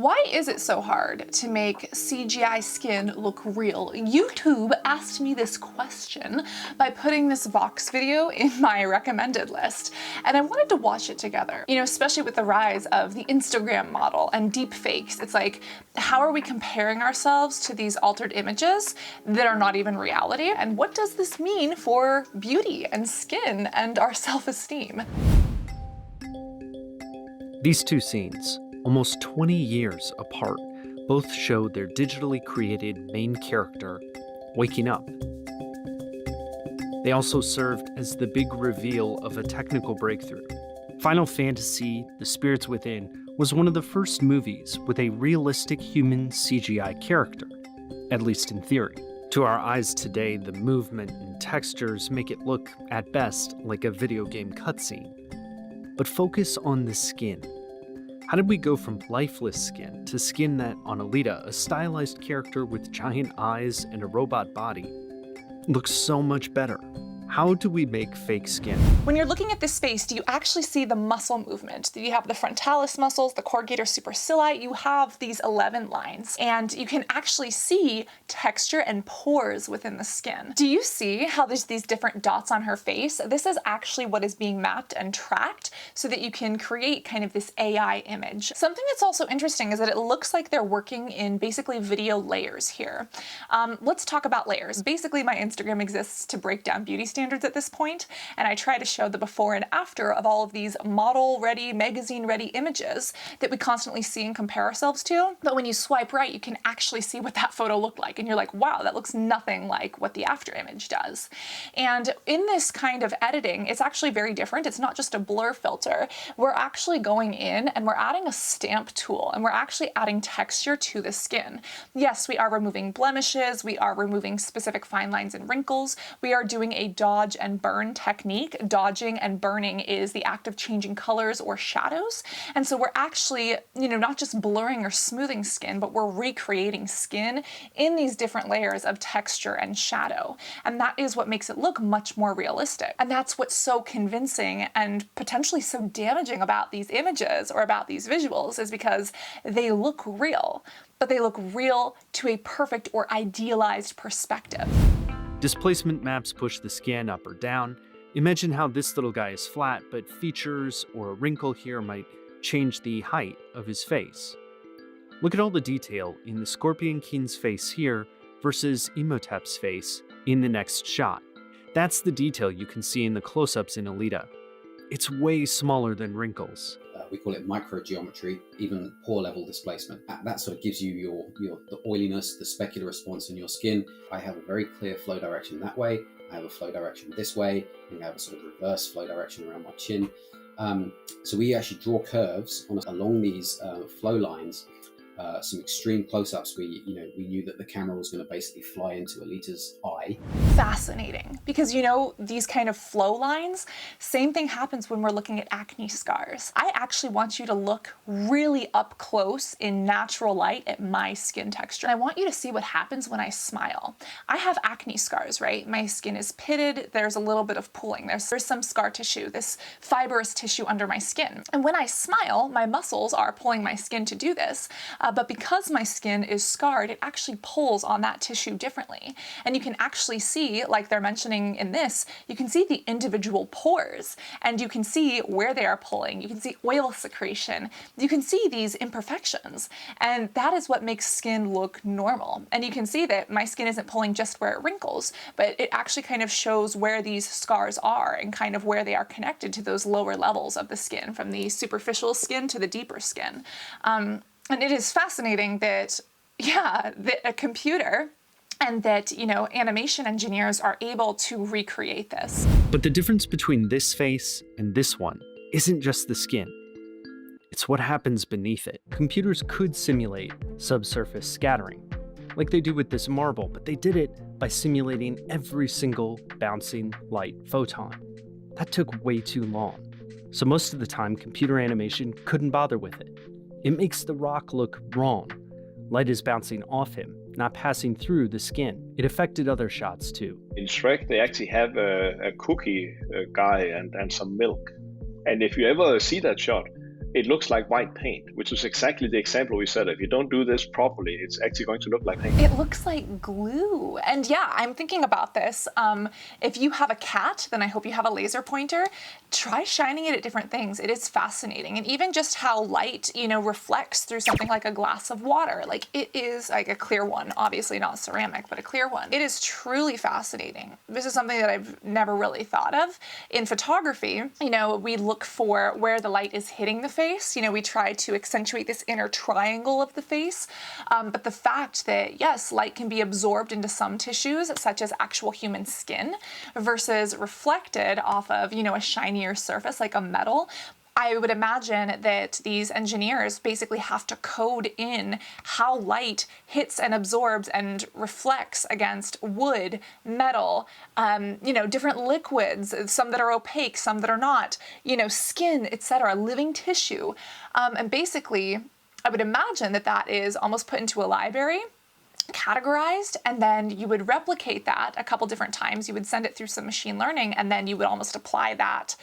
Why is it so hard to make CGI skin look real? YouTube asked me this question by putting this Vox video in my recommended list, and I wanted to watch it together. You know, especially with the rise of the Instagram model and deep fakes, it's like, how are we comparing ourselves to these altered images that are not even reality? And what does this mean for beauty and skin and our self-esteem? These two scenes, almost 20 years apart, both show their digitally created main character waking up. They also served as the big reveal of a technical breakthrough. Final Fantasy: The Spirits Within was one of the first movies with a realistic human CGI character, at least in theory. To our eyes today, the movement and textures make it look, at best, like a video game cutscene. But focus on the skin. How did we go from lifeless skin to skin that, on Alita, a stylized character with giant eyes and a robot body, looks so much better? How do we make fake skin? When you're looking at this face, do you actually see the muscle movement? Do you have the frontalis muscles, the corrugator supercilii? You have these 11 lines, and you can actually see texture and pores within the skin. Do you see how there's these different dots on her face? This is actually what is being mapped and tracked so that you can create kind of this AI image. Something that's also interesting is that it looks like they're working in basically video layers here. Let's talk about layers. Basically, my Instagram exists to break down beauty standards at this point, and I try to show the before and after of all of these model-ready, magazine-ready images that we constantly see and compare ourselves to. But when you swipe right, you can actually see what that photo looked like, and you're like, wow, that looks nothing like what the after image does. And in this kind of editing, it's actually very different. It's not just a blur filter. We're actually going in and we're adding a stamp tool, and we're actually adding texture to the skin. Yes, we are removing blemishes, we are removing specific fine lines and wrinkles, we are doing a dodge and burn technique. Dodging and burning is the act of changing colors or shadows. And so we're actually, not just blurring or smoothing skin, but we're recreating skin in these different layers of texture and shadow. And that is what makes it look much more realistic. And that's what's so convincing and potentially so damaging about these images or about these visuals, is because they look real, but they look real to a perfect or idealized perspective. Displacement maps push the skin up or down. Imagine how this little guy is flat, but features or a wrinkle here might change the height of his face. Look at all the detail in the Scorpion King's face here versus Imhotep's face in the next shot. That's the detail you can see in the close-ups in Alita. It's way smaller than wrinkles. We call it microgeometry, even pore level displacement. That sort of gives you the oiliness, the specular response in your skin. I have a very clear flow direction that way. I have a flow direction this way, and I have a sort of reverse flow direction around my chin. So we actually draw curves along these flow lines. Some extreme close-ups we knew that the camera was going to basically fly into Alita's eye. Fascinating, because these kind of flow lines, same thing happens when we're looking at acne scars. I actually want you to look really up close in natural light at my skin texture. I want you to see what happens when I smile. I have acne scars, right? My skin is pitted, there's a little bit of pooling, there's some scar tissue, this fibrous tissue under my skin. And when I smile, my muscles are pulling my skin to do this. But because my skin is scarred, it actually pulls on that tissue differently. And you can actually see, like they're mentioning in this, you can see the individual pores, and you can see where they are pulling. You can see oil secretion. You can see these imperfections. And that is what makes skin look normal. And you can see that my skin isn't pulling just where it wrinkles, but it actually kind of shows where these scars are and kind of where they are connected to those lower levels of the skin, from the superficial skin to the deeper skin. And it is fascinating that, that a computer and that, animation engineers are able to recreate this. But the difference between this face and this one isn't just the skin. It's what happens beneath it. Computers could simulate subsurface scattering, like they do with this marble, but they did it by simulating every single bouncing light photon. That took way too long. So most of the time, computer animation couldn't bother with it. It makes the rock look wrong. Light is bouncing off him, not passing through the skin. It affected other shots too. In Shrek, they actually have a cookie guy and some milk. And if you ever see that shot, it looks like white paint, which is exactly the example we said. If you don't do this properly, it's actually going to look like paint. It looks like glue. And yeah, I'm thinking about this. If you have a cat, then I hope you have a laser pointer. Try shining it at different things. It is fascinating. And even just how light, reflects through something like a glass of water. Like it is like a clear one, obviously not ceramic, but a clear one. It is truly fascinating. This is something that I've never really thought of. In photography, we look for where the light is hitting the face. We try to accentuate this inner triangle of the face. But the fact that, yes, light can be absorbed into some tissues, such as actual human skin, versus reflected off of, a shinier surface like a metal, I would imagine that these engineers basically have to code in how light hits and absorbs and reflects against wood, metal, different liquids, some that are opaque, some that are not, skin, etc., living tissue. And basically, I would imagine that is almost put into a library, categorized, and then you would replicate that a couple different times. You would send it through some machine learning, and then you would almost apply that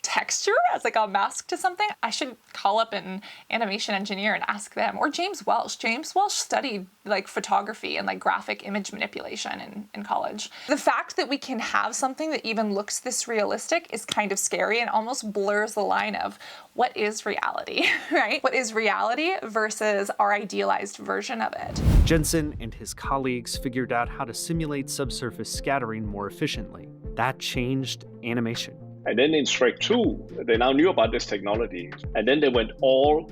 texture as like a mask to something. I should call up an animation engineer and ask them, or James Welsh. James Welsh studied like photography and like graphic image manipulation in college. The fact that we can have something that even looks this realistic is kind of scary and almost blurs the line of what is reality, right? What is reality versus our idealized version of it. Jensen and his colleagues figured out how to simulate subsurface scattering more efficiently. That changed animation. And then in Shrek 2, they now knew about this technology, and then they went all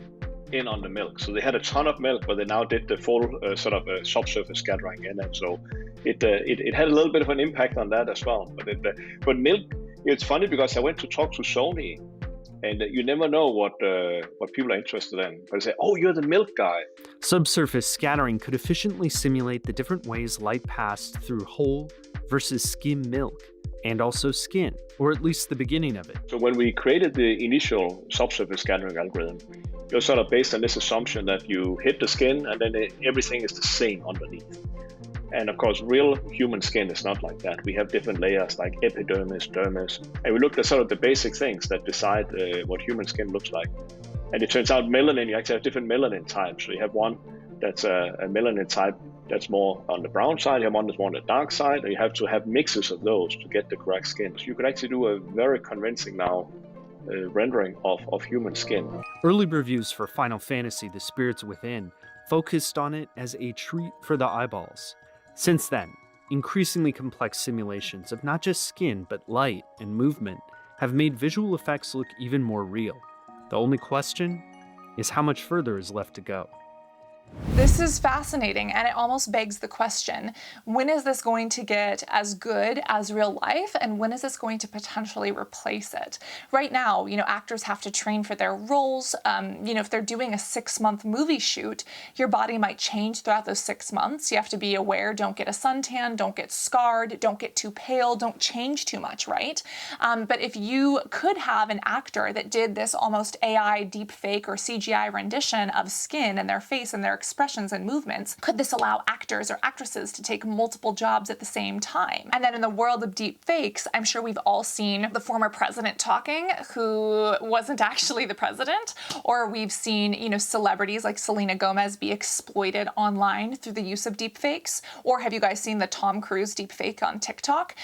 in on the milk. So they had a ton of milk, but they now did the full subsurface scattering in it. So it had a little bit of an impact on that as well. But milk, it's funny because I went to talk to Sony, and you never know what people are interested in. But they say, "Oh, you're the milk guy." Subsurface scattering could efficiently simulate the different ways light passed through whole versus skim milk, and also skin, or at least the beginning of it. So when we created the initial subsurface scattering algorithm, it was sort of based on this assumption that you hit the skin and then everything is the same underneath. And of course, real human skin is not like that. We have different layers like epidermis, dermis, and we looked at sort of the basic things that decide what human skin looks like. And it turns out melanin, you actually have different melanin types. So you have one that's a melanin type that's more on the brown side, you have one that's more on the dark side, and you have to have mixes of those to get the correct skin. So you could actually do a very convincing now rendering of human skin. Early reviews for Final Fantasy: The Spirits Within focused on it as a treat for the eyeballs. Since then, increasingly complex simulations of not just skin but light and movement have made visual effects look even more real. The only question is how much further is left to go. This is fascinating, and it almost begs the question, when is this going to get as good as real life, and when is this going to potentially replace it? Right now, actors have to train for their roles. If they're doing a 6-month movie shoot, your body might change throughout those 6 months. You have to be aware, don't get a suntan, don't get scarred, don't get too pale, don't change too much, right? But if you could have an actor that did this almost AI deepfake or CGI rendition of skin and their face and their expressions and movements, could this allow actors or actresses to take multiple jobs at the same time? And then in the world of deep fakes, I'm sure we've all seen the former president talking who wasn't actually the president, or we've seen, celebrities like Selena Gomez be exploited online through the use of deep fakes. Or have you guys seen the Tom Cruise deep fake on TikTok?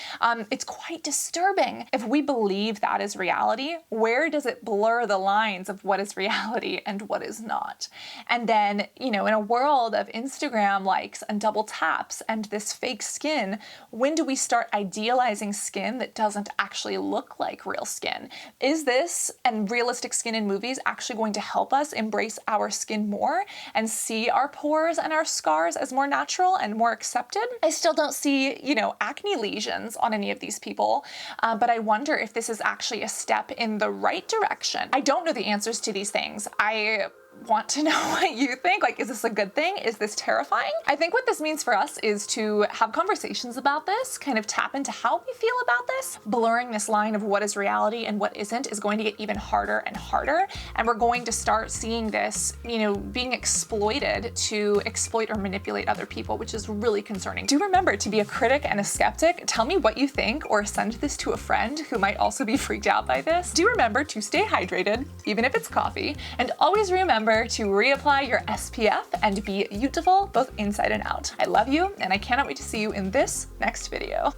It's quite disturbing. If we believe that is reality, where does it blur the lines of what is reality and what is not? And then, in a world of Instagram likes and double taps and this fake skin, when do we start idealizing skin that doesn't actually look like real skin? Is this and realistic skin in movies actually going to help us embrace our skin more and see our pores and our scars as more natural and more accepted? I still don't see, acne lesions on any of these people, but I wonder if this is actually a step in the right direction. I don't know the answers to these things. I want to know what you think. Like, is this a good thing? Is this terrifying? I think what this means for us is to have conversations about this, kind of tap into how we feel about this. Blurring this line of what is reality and what isn't is going to get even harder and harder. And we're going to start seeing this, being exploited to exploit or manipulate other people, which is really concerning. Do remember to be a critic and a skeptic. Tell me what you think, or send this to a friend who might also be freaked out by this. Do remember to stay hydrated, even if it's coffee, and always remember to reapply your SPF and be beautiful both inside and out. I love you, and I cannot wait to see you in this next video.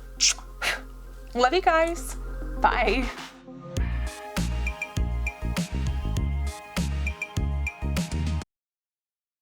Love you guys. Bye.